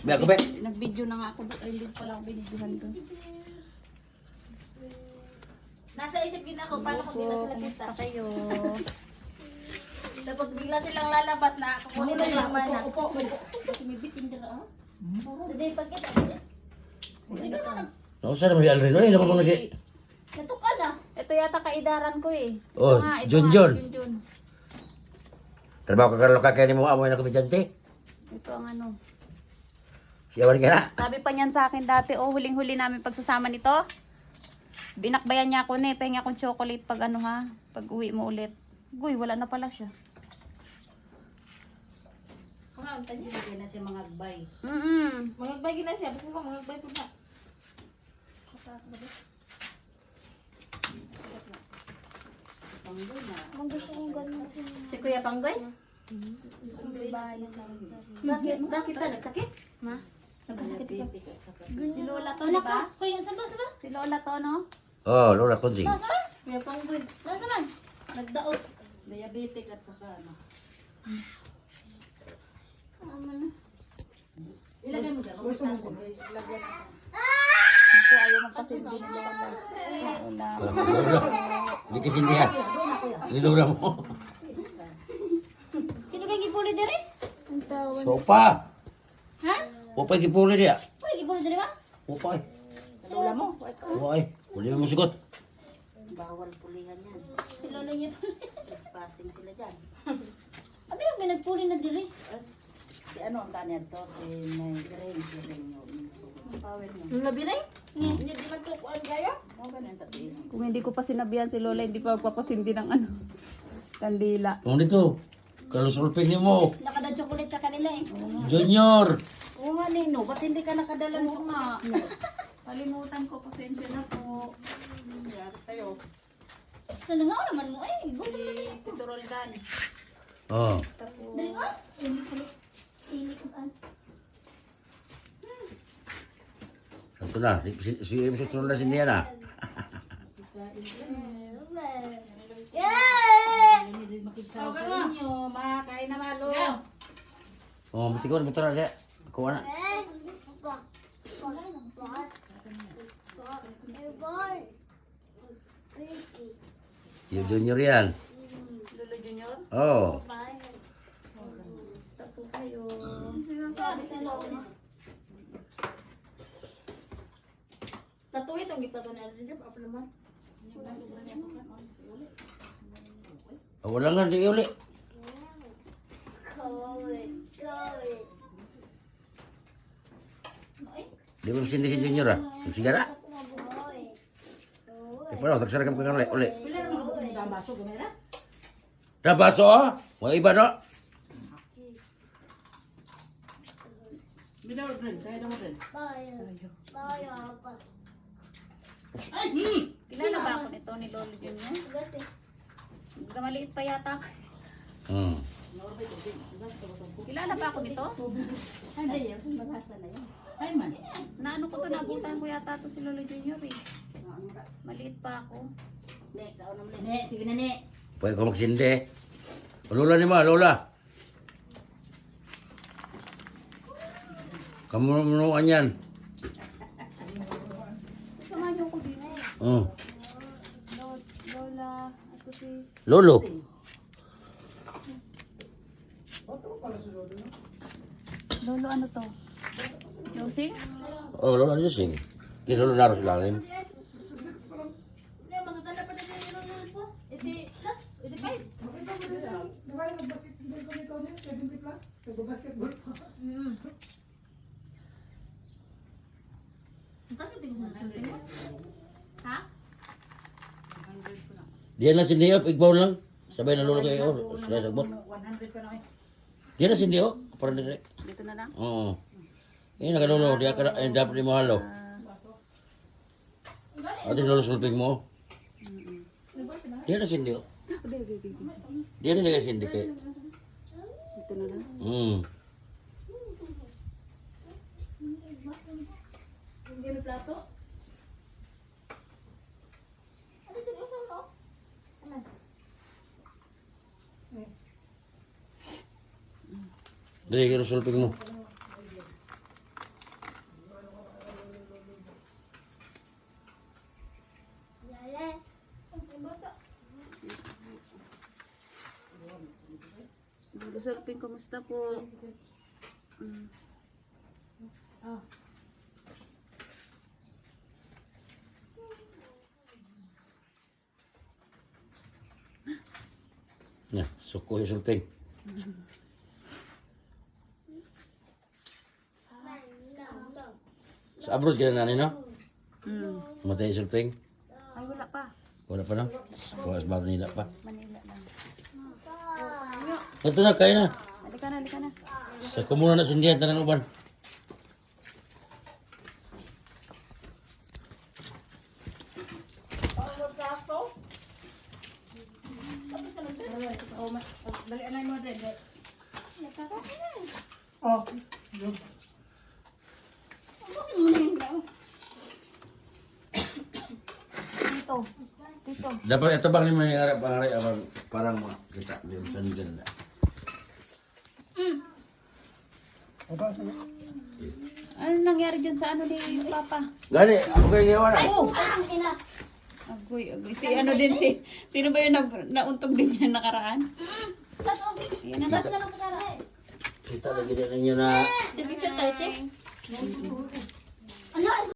Biya ko, be. Nag-video na nga ako. Ay, hindi pala ako binidyohan doon. Nasa isip din ako, paano kung di na sila kita? Kumusta kayo? Tapos bigla silang lalabas na kukunin na yung mana. Upo. Kasi may bitin dyan, ah. Today, pagkita. Nausa naman si Alredo. Ay, naman mo na si... Natuka na. Ito yata kaidaran ko eh. Oh, Ito Junjun. nga, Junjun. Trabaho ka karalo ka kaya ni mo amoy na komedyante. Ito ang ano. Siyawan ka na. Sabi pa niyan sa akin dati, oh, huling-huli namin pagsasama nito. Binakbayan niya ako na, pahinga akong chocolate pag ano ha, pag uwi mo ulit. Guy, wala na pala siya. Hindi na siya mga agbay. Mangagbay gina siya. Basta ko mangagbay po na. Panggoy na. Si Kuya Panggoy? Bakit? Bakit ka? Nagsakit? Ma? Nagkasakit siya. Si Lola to, Anak di ba? ko. Kuya, saba? Si Lola to, no? Oh, Lola Kunzing. Saba? Kuya Panggoy. Nasa man? Nagdaot. Diabetic at saka ano. Ilagay mo dyan. Ilagay na. Ako, ayaw magpasilbi ni Lola. Lola. Hindi kasi hindi ha. Nilura mo. Sino kang gipuli diri? Sopa. Ha? Upay kipuli dia. Pwede gipuli diri ba? Upay. Lola mo. Upay. Kuli mo sigot. Bawal pulihan yan. Si Lolo niya puli. Trespassing sila dyan. Abi lang may nagpuli na diri. Si ano ang kanya to? Si May Green. Si Renyo. Pawin mo. Yung labi rin? Hindi man to kuan kayo? Mga ganun tatiin. Kung hindi ko pa sinabihan si Lola, hindi pa magpapasindi ng ano, kandila. Kung dito, kalusulpin niyo mo. Nakada chocolate sa kanila eh. Junior. Oo nga Nino, ba't hindi ka nakadala ng nga. Kalimutan ko, pasensya na po. Tayo. Nanangaw naman mo eh. Si Tito Roldan. Oh. Dali ba? Ini ko an. Ito na. Si MC Trolla si Nia na. Hindi makikita sa inyo. Makakain na malo. Oh, mesti ko betul aja. Kuha na. Yung Junior yan. Lolo Junior, Oh. basta po kayo. Sabi sa lolo. Tatuwi itong giplato na rin. Apa naman? Oh, wala nga di uli. Di mo sindi si Junior ah. Sigara. Pero tagsara ka uli. Uli. Pila naman ko ang baso. Gumera? Dah baso ah. Mga iba no. Bila rin. Kaya naman rin. Kilala ba ako nito ni Lolo Junior? Maliit pa yata. Hmm. Kilala ba ako nito? Ay, yan. Malasa na yan. Ay man. Naano ko to, nabutan ko yata to si Lolo Junior eh. Maliit pa ako. Ne, kaon naman. Ne, sige na ne. Pwede ko magsindi. Lola ni ma, Lola. Kamu menuan yan. Samahan niyo ko din. Oh. Lola, ako si... Lolo. Lolo ano to? Losing? Oh, Lolo ano sing? Kaya Lolo naroon sa lalim. Ne, masatala pa na yung lolo po. Iti, plus, iti 5. Bakit ito mo ha? Dia na sindi oh, igbaw lang. Sabay na Lolo kayo. Sila sagbot. 100 pa na kayo. Dia na sindi oh. Parang dire. Dito na lang. Oo. Eh, nakalolo. Dia ka dapat ni mahalo. Ate Lolo sulping mo. Dia na sindi oh. Dia na sindi kay. Dito na lang. Hmm. Hindi may plato? Ano ito yung usaw Ano? Dili kayo sulping mo. Sulping, kumusta po? Na, suko yung sulping. Sa abroad ka na nanay, no? Matay yung sulping. Ay, wala pa. Wala pa, no? Kuha sa bago nila pa. Manila lang. Ito na, kaya na. Halika na, halika na. Sa kumuna na sundihan, tanang uban. Dito. Dito. Dapat ito bang lima yung harap pangaray abang parang makita yung sandigan na. Ano nangyari dyan sa ano ni Papa? Gani, ako kayo gawa na. Ang ina. Agoy, agoy. Si ano din si... Sino ba yung nauntog din yan nakaraan? Ayan na. Gas na lang pagkara eh. Kita lagi din ninyo na The picture tayo, te. Ano?